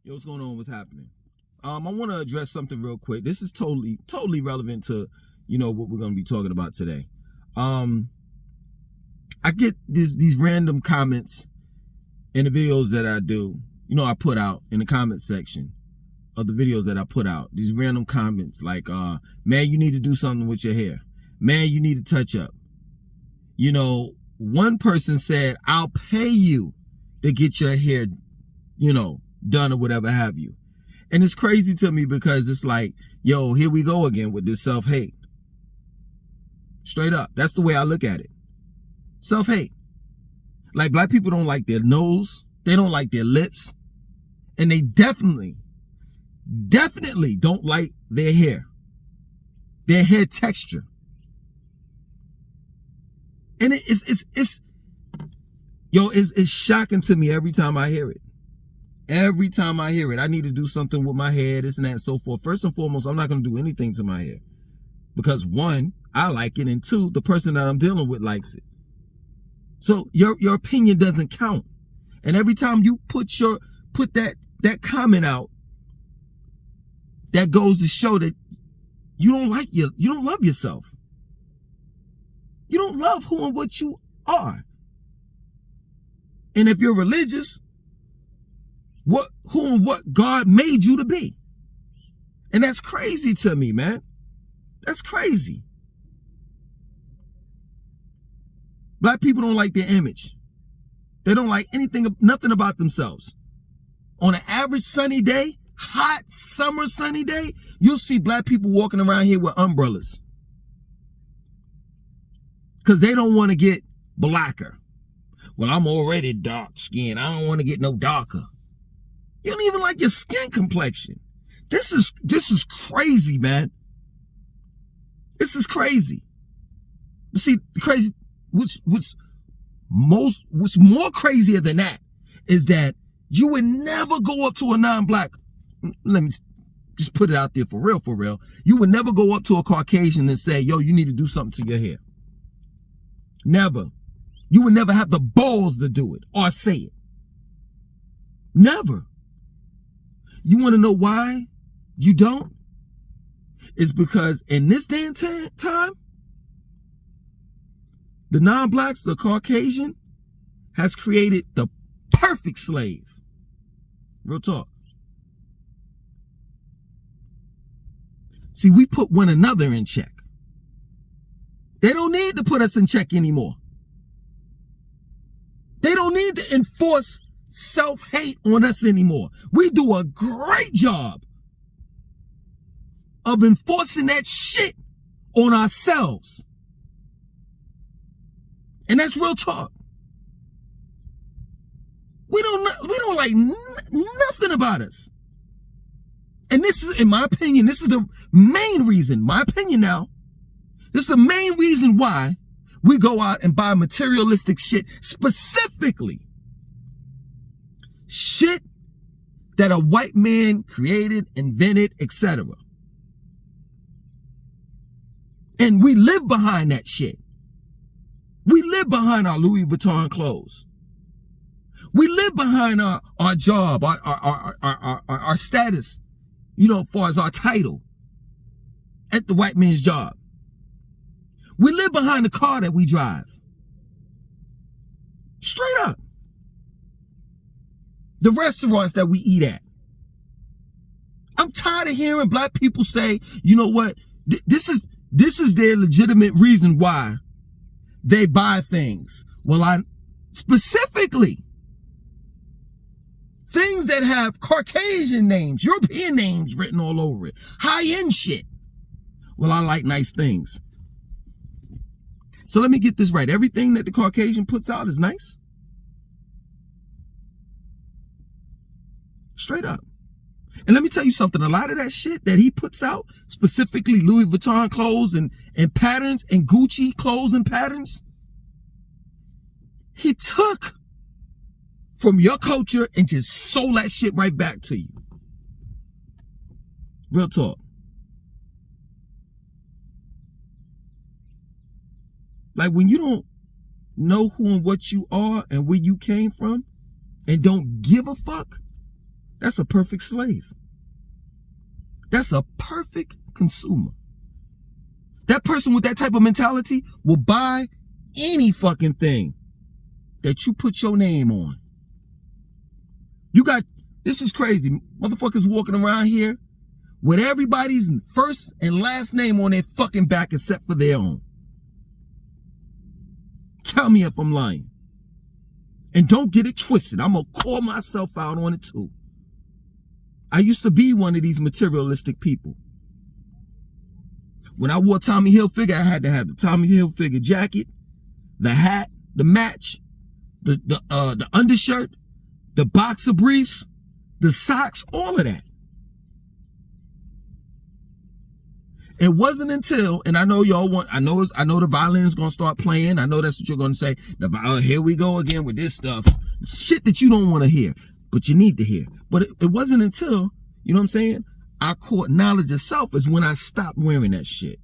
Yo, what's going on? What's happening? I want to address something real quick. This is totally relevant to, what we're going to be talking about today. I get these random comments in the videos that I do. I put out in the comment section of the videos that I put out. These random comments like, man, you need to do something with your hair. Man, you need to touch up. One person said, I'll pay you to get your hair, done or whatever have you. And it's crazy to me because it's like, yo, here we go again with this self-hate. Straight up. That's the way I look at it. Self-hate. Like, black people don't like their nose. They don't like their lips. And they definitely don't like their hair. Their hair texture. And it's shocking to me every time I hear it. Every time I hear it, I need to do something with my hair, this and that and so forth. First and foremost, I'm not going to do anything to my hair. Because one, I like it, and two, the person that I'm dealing with likes it. So your opinion doesn't count. And every time you put that comment out, that goes to show that you don't love yourself. You don't love who and what you are. And if you're religious, who and what God made you to be. And that's crazy to me, man. That's crazy. Black people don't like their image. They don't like nothing about themselves. On an average sunny day, hot summer sunny day, you'll see black people walking around here with umbrellas. Because they don't want to get blacker. Well, I'm already dark skinned. I don't want to get no darker. You don't even like your skin complexion. This is crazy, man. This is crazy. You see, crazy. What's more crazier than that is that you would never go up to a non-black. Let me just put it out there for real. You would never go up to a Caucasian and say, yo, you need to do something to your hair. Never. You would never have the balls to do it or say it. Never. You want to know why you don't? It's because in this day and time, the non-blacks, the Caucasian, has created the perfect slave. Real talk. See, we put one another in check. They don't need to put us in check anymore. They don't need to enforce self-hate on us anymore. We do a great job of enforcing that shit on ourselves. And that's real talk. We don't like nothing about us. And this is, in my opinion, this is the main reason, my opinion now, this is the main reason why we go out and buy materialistic shit, specifically shit that a white man created, invented, etc. And we live behind that shit. We live behind our Louis Vuitton clothes. We live behind our job, our status, as far as our title at the white man's job. We live behind the car that we drive. Straight up. The restaurants that we eat at. I'm tired of hearing black people say, you know what? This is their legitimate reason why they buy things. Well, specifically things that have Caucasian names, European names written all over it. High-end shit. Well, I like nice things. So let me get this right. Everything that the Caucasian puts out is nice? Straight up. And let me tell you something. A lot of that shit that he puts out, specifically Louis Vuitton clothes and patterns and Gucci clothes and patterns, he took from your culture and just sold that shit right back to you. Real talk. Like, when you don't know who and what you are and where you came from and don't give a fuck, That's a perfect slave. That's a perfect consumer. That person with that type of mentality will buy any fucking thing that you put your name on. This is crazy. Motherfuckers walking around here with everybody's first and last name on their fucking back except for their own. Tell me if I'm lying. And don't get it twisted. I'm going to call myself out on it too. I used to be one of these materialistic people. When I wore Tommy Hilfiger, I had to have the Tommy Hilfiger jacket, the hat, the match, the undershirt, the boxer briefs, the socks, all of that. It wasn't until, and I know y'all want, I know the violin's gonna start playing. I know that's what you're gonna say. The violin, here we go again with this stuff. Shit that you don't want to hear, but you need to hear. But it wasn't until, you know what I'm saying, I caught knowledge of self is when I stopped wearing that shit.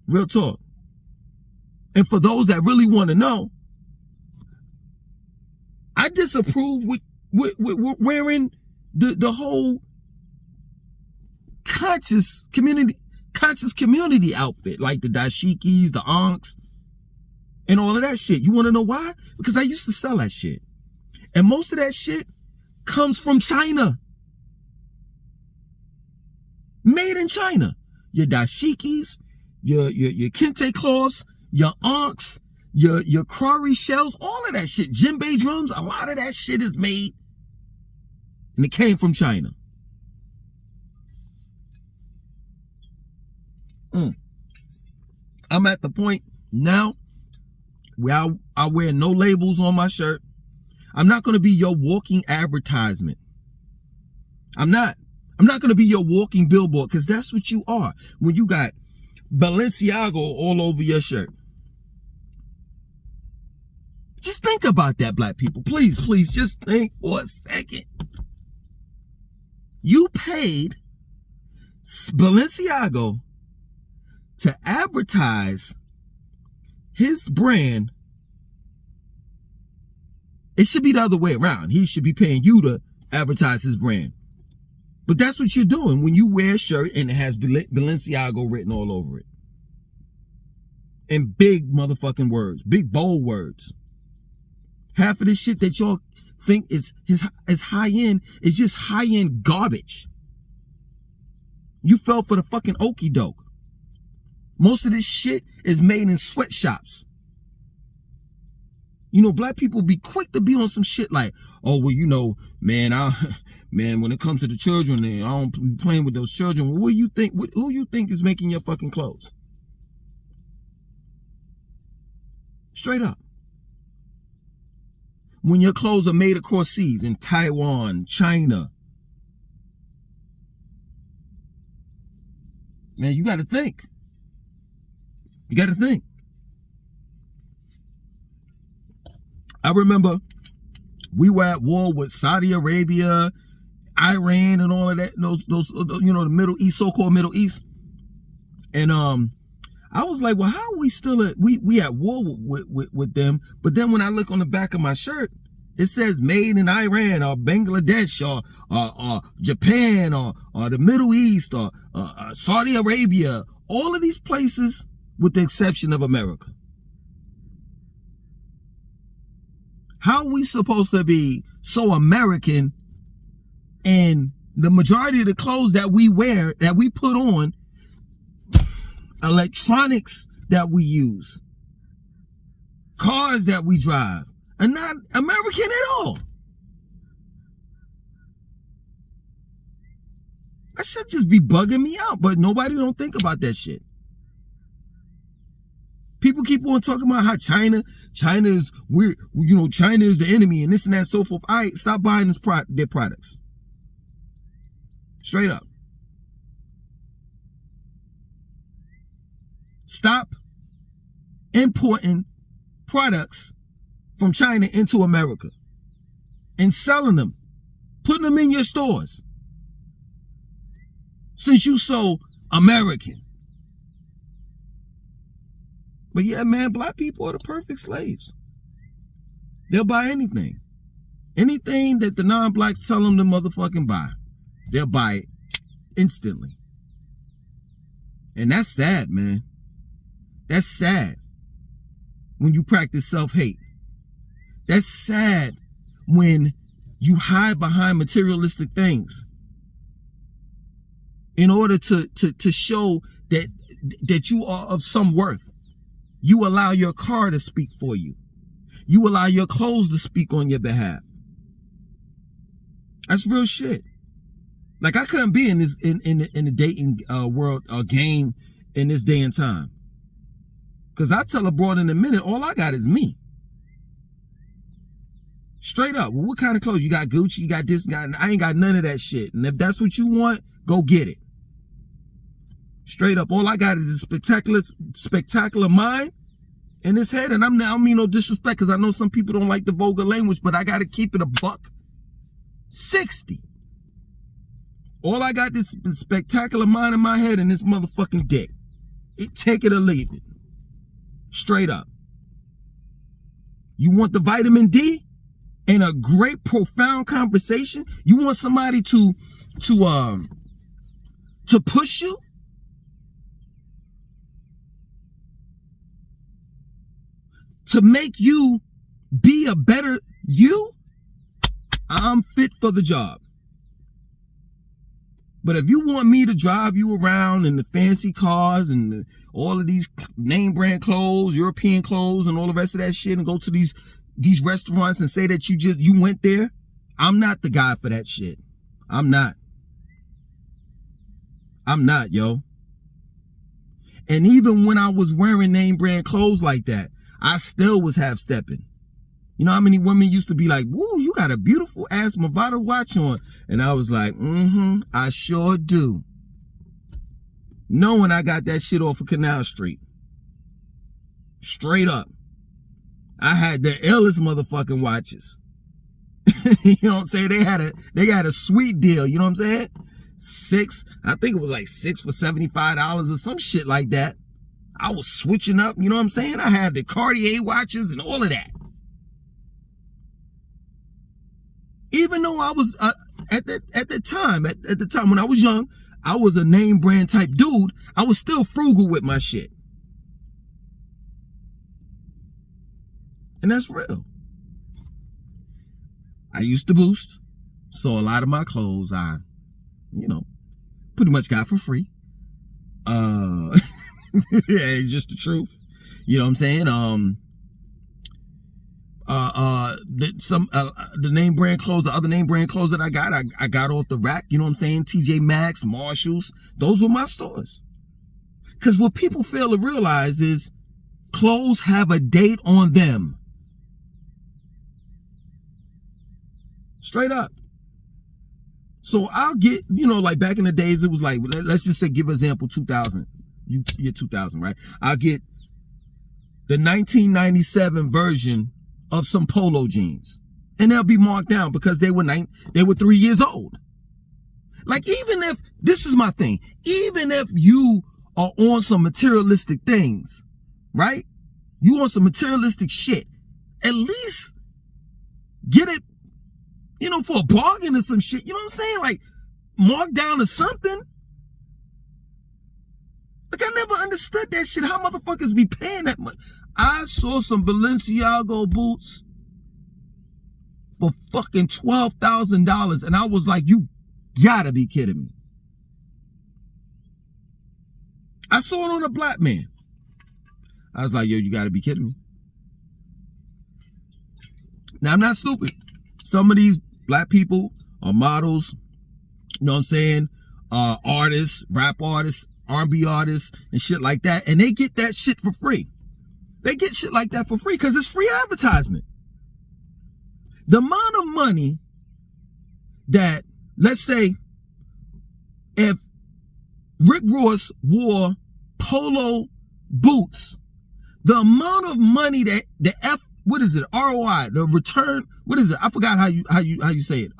Real talk. And for those that really want to know, I disapprove with wearing the whole conscious community outfit, like the dashikis, the ankhs, and all of that shit. You want to know why? Because I used to sell that shit. And most of that shit comes from China. Made in China. Your dashikis, your kente cloths, your ankhs, your Kari shells, all of that shit. Djembe drums, a lot of that shit is made. And it came from China. I'm at the point now where I wear no labels on my shirt. I'm not going to be your walking advertisement. I'm not going to be your walking billboard, because that's what you are when you got Balenciaga all over your shirt. Just think about that, black people. Please, just think for a second. You paid Balenciaga to advertise his brand. It should be the other way around. He should be paying you to advertise his brand. But that's what you're doing when you wear a shirt and it has Balenciaga written all over it. In big motherfucking words, big bold words. Half of this shit that y'all think is high end is just high end garbage. You fell for the fucking okie doke. Most of this shit is made in sweatshops. You know, black people be quick to be on some shit like, oh, well, you know, man, when it comes to the children, I don't be playing with those children. Well, who you think is making your fucking clothes? Straight up. When your clothes are made across seas in Taiwan, China, man, you got to think. You got to think. I remember we were at war with Saudi Arabia, Iran, and all of that. Those you know, the Middle East, so-called Middle East. And I was like, well, how are we still we at war with them? But then when I look on the back of my shirt, it says made in Iran or Bangladesh or Japan or the Middle East or Saudi Arabia. All of these places, with the exception of America. How are we supposed to be so American and the majority of the clothes that we wear, that we put on, electronics that we use, cars that we drive, are not American at all? That should just be bugging me out, but nobody don't think about that shit. People keep on talking about how China is China is the enemy and this and that and so forth. All right, stop buying their products. Straight up. Stop importing products from China into America and selling them, putting them in your stores. Since you so American. But yeah, man, black people are the perfect slaves. They'll buy anything. Anything that the non-blacks tell them to motherfucking buy, they'll buy it instantly. And that's sad, man. That's sad when you practice self-hate. That's sad when you hide behind materialistic things in order to show that you are of some worth. You allow your car to speak for you. You allow your clothes to speak on your behalf. That's real shit. Like, I couldn't be in this in the dating world game in this day and time. Cause I tell a broad in a minute, all I got is me. Straight up. Well, what kind of clothes? You got Gucci, you got this, I ain't got none of that shit. And if that's what you want, go get it. Straight up. All I got is a spectacular mind in his head. And I don't mean no disrespect, because I know some people don't like the vulgar language, but I got to keep it $160. All I got is the spectacular mind in my head and this motherfucking dick. Take it or leave it. Straight up. You want the vitamin D and a great profound conversation? You want somebody to push you? To make you be a better you? I'm fit for the job. But if you want me to drive you around in the fancy cars and all of these name brand clothes, European clothes, and all the rest of that shit, and go to these restaurants and say that you went there, I'm not the guy for that shit. I'm not, yo. And even when I was wearing name brand clothes like that, I still was half stepping. You know how many women used to be like, woo, you got a beautiful ass Movado watch on. And I was like, I sure do. Knowing I got that shit off of Canal Street. Straight up. I had the illest motherfucking watches. You know what I'm saying? They got a sweet deal. You know what I'm saying? I think it was like 6 for $75 or some shit like that. I was switching up. You know what I'm saying? I had the Cartier watches and all of that. Even though I was at the time when I was young, I was a name brand type dude. I was still frugal with my shit, and that's real. I used to boost, so a lot of my clothes I, pretty much got for free. Yeah, it's just the truth. You know what I'm saying? The name brand clothes, the other name brand clothes that I got off the rack, you know what I'm saying? TJ Maxx, Marshalls, those were my stores. Because what people fail to realize is clothes have a date on them. Straight up. So I'll get, like back in the days, it was like, let's just say, give an example, 2000, year 2000, right? I'll get the 1997 version of some polo jeans, and they'll be marked down because they were 3 years old. Like, even if, this is my thing, even if you are on some materialistic things, right? You on some materialistic shit, at least get it, for a bargain or some shit. You know what I'm saying? Like, mark down to something. Like, I never understood that shit. How motherfuckers be paying that much? I saw some Balenciaga boots for fucking $12,000, and I was like, you gotta be kidding me. I saw it on a black man. I was like, yo, you gotta be kidding me. Now, I'm not stupid. Some of these black people are models, you know what I'm saying? Artists, rap artists, R&B artists, and shit like that, and they get that shit for free. They get shit like that for free because it's free advertisement. The amount of money that, let's say, if Rick Ross wore polo boots, the amount of money that the ROI, the return, what is it? I forgot how you say it.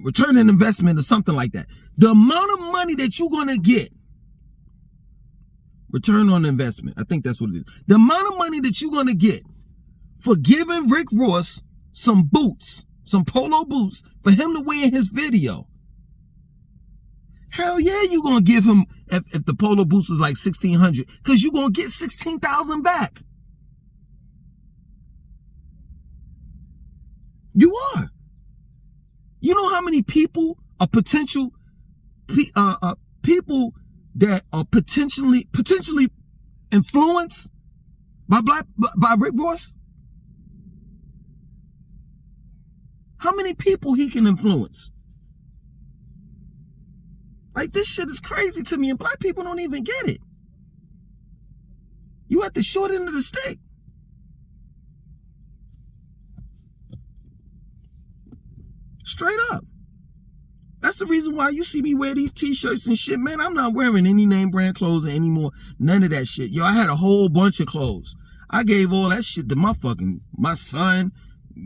Return on investment or something like that. The amount of money that you're gonna get. Return on investment. I think that's what it is. The amount of money that you're going to get for giving Rick Ross some boots, some polo boots for him to wear in his video. Hell yeah, you gonna give him, if the polo boots is like 1,600, because you gonna get 16,000 back. You are. You know how many people are potential people that are potentially influenced by Rick Ross? How many people he can influence? Like, this shit is crazy to me, and black people don't even get it. You at the short end of the stick. Straight up. That's the reason why you see me wear these t-shirts and shit, man. I'm not wearing any name brand clothes anymore. None of that shit. Yo, I had a whole bunch of clothes. I gave all that shit to my son.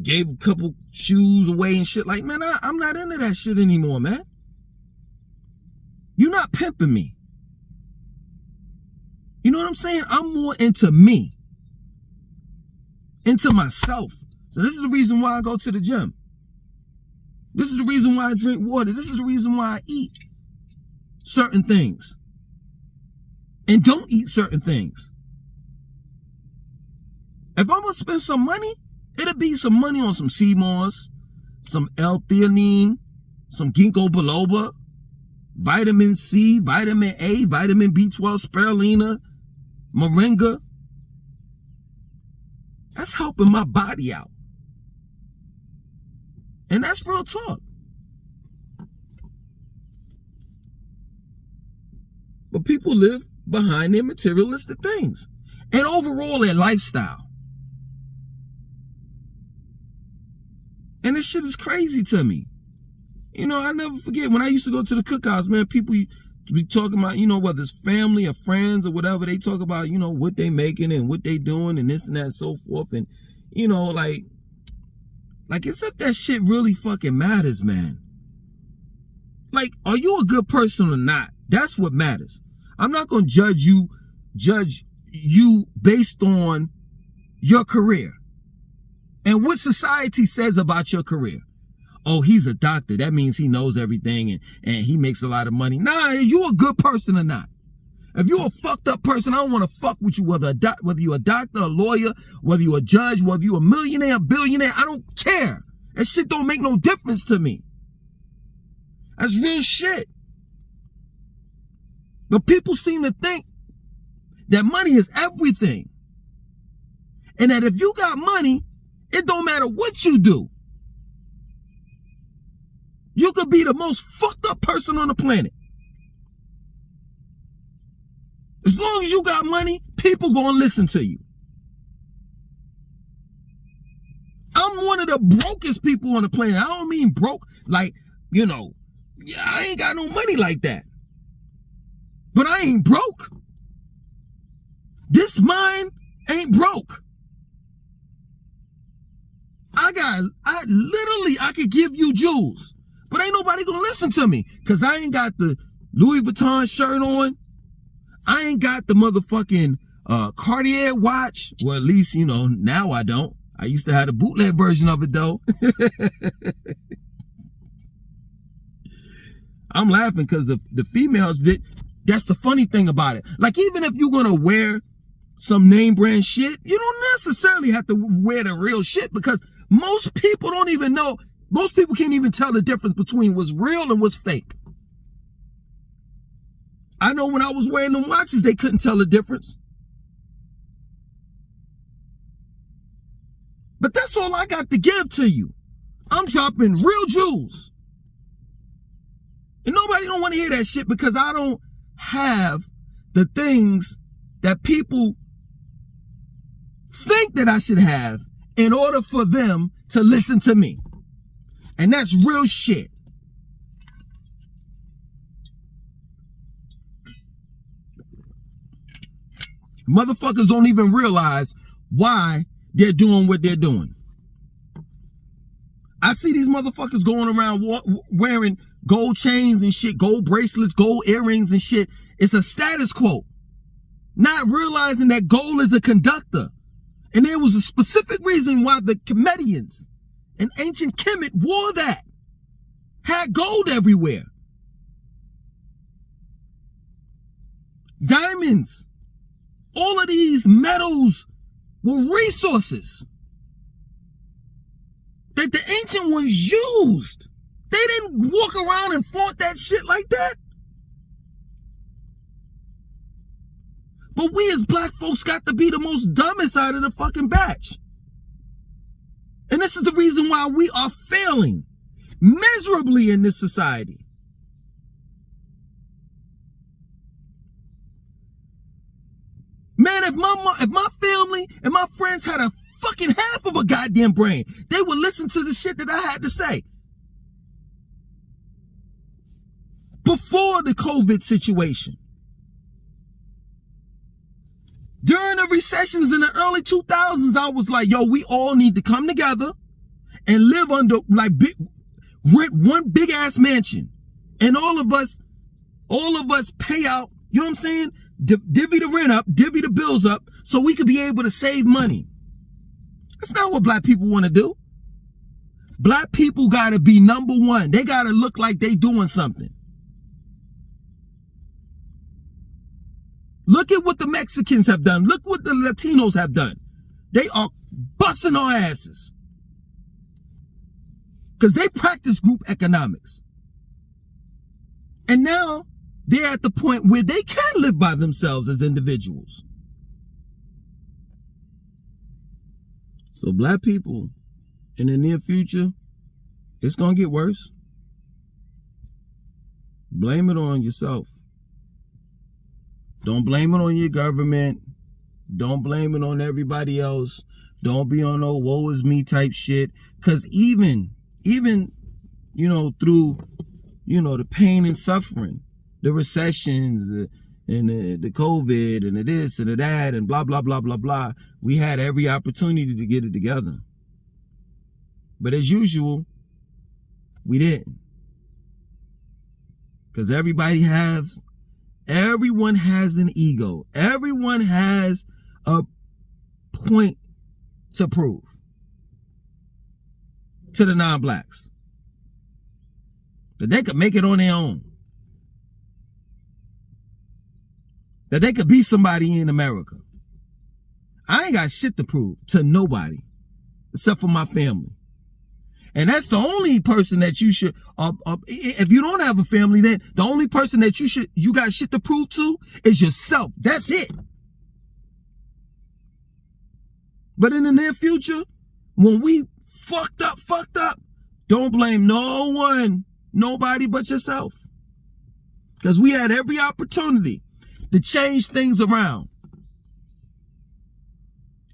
Gave a couple shoes away and shit. Like, man, I'm not into that shit anymore, man. You're not pimping me. You know what I'm saying? I'm more into me. Into myself. So this is the reason why I go to the gym. This is the reason why I drink water. This is the reason why I eat certain things. And don't eat certain things. If I'm going to spend some money, it'll be some money on some sea moss, some L-theanine, some ginkgo biloba, vitamin C, vitamin A, vitamin B12, spirulina, moringa. That's helping my body out. And that's real talk. But people live behind their materialistic things. And overall their lifestyle. And this shit is crazy to me. You know, I never forget when I used to go to the cookouts, man, people be talking about, you know, whether it's family or friends or whatever, they talk about, you know, what they making and what they doing and this and that and so forth. And, you know, like as if that shit really fucking matters, man. Like, are you a good person or not? That's what matters. I'm not going to judge you based on your career and what society says about your career. Oh, he's a doctor. That means he knows everything and he makes a lot of money. Nah, you a good person or not? If you're a fucked up person, I don't want to fuck with you, whether you're a doctor, a lawyer, whether you're a judge, whether you're a millionaire, a billionaire. I don't care. That shit don't make no difference to me. That's real shit. But people seem to think that money is everything. And that if you got money, it don't matter what you do. You could be the most fucked up person on the planet. As long as you got money, people gonna listen to you. I'm one of the brokest people on the planet. I don't mean broke like, you know, yeah, I ain't got no money like that. But I ain't broke. This mind ain't broke. I could give you jewels. But ain't nobody gonna listen to me. Cause I ain't got the Louis Vuitton shirt on. I ain't got the motherfucking Cartier watch. Well, at least, you know, now I don't. I used to have the bootleg version of it though. I'm laughing because the females that's the funny thing about it. Like, even if you're gonna wear some name brand shit, you don't necessarily have to wear the real shit, because most people don't even know. Most people can't even tell the difference between what's real and what's fake. I know when I was wearing them watches, they couldn't tell the difference. But that's all I got to give to you. I'm dropping real jewels. And nobody don't want to hear that shit, because I don't have the things that people think that I should have in order for them to listen to me. And that's real shit. Motherfuckers don't even realize why they're doing what they're doing. I see these motherfuckers going around wearing gold chains and shit, gold bracelets, gold earrings and shit. It's a status quo. Not realizing that gold is a conductor. And there was a specific reason why the comedians and ancient Kemet wore that. Had gold everywhere. Diamonds. All of these metals were resources that the ancient ones used. They didn't walk around and flaunt that shit like that. But we as black folks got to be the most dumbest out of the fucking batch. And this is the reason why we are failing miserably in this society. Man, if my family and my friends had a fucking half of a goddamn brain, they would listen to the shit that I had to say. Before the COVID situation. During the recessions in the early 2000s, I was like, yo, we all need to come together and live under, like, rent one big ass mansion. And all of us pay out, you know what I'm saying? Divvy the rent up, divvy the bills up, so we could be able to save money. That's not what black people want to do. Black people got to be number one. They got to look like they doing something. Look at what the Mexicans have done. Look what the Latinos have done. They are busting our asses. Because they practice group economics. And now they're at the point where they can live by themselves as individuals. So black people, in the near future, it's going to get worse. Blame it on yourself. Don't blame it on your government. Don't blame it on everybody else. Don't be on no woe is me type shit. Because even, you know, through, you know, the pain and suffering, the recessions and the COVID and the this and the that and blah, blah, blah, blah, blah, we had every opportunity to get it together. But as usual, we didn't. Because everyone has an ego. Everyone has a point to prove to the non-blacks. That they could make it on their own. That they could be somebody in America. I ain't got shit to prove to nobody except for my family. And that's the only person that you should, if you don't have a family, then the only person that you got shit to prove to is yourself. That's it. But in the near future, when we fucked up, don't blame no one, nobody but yourself. Because we had every opportunity to change things around.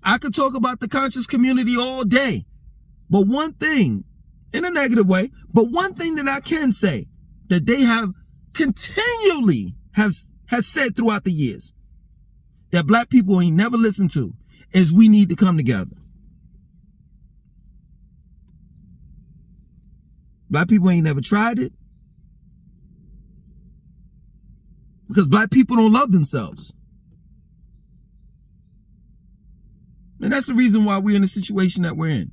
I could talk about the conscious community all day. But one thing, in a negative way, but one thing that I can say that they have continually has said throughout the years that black people ain't never listened to is we need to come together. Black people ain't never tried it because black people don't love themselves. And that's the reason why we're in the situation that we're in.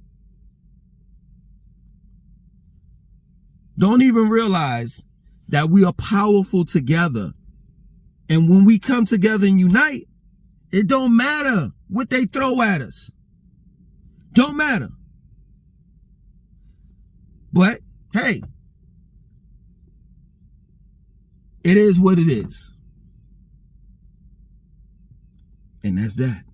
Don't even realize that we are powerful together. And when we come together and unite, it don't matter what they throw at us. Don't matter. But, hey, it is what it is. And that's that.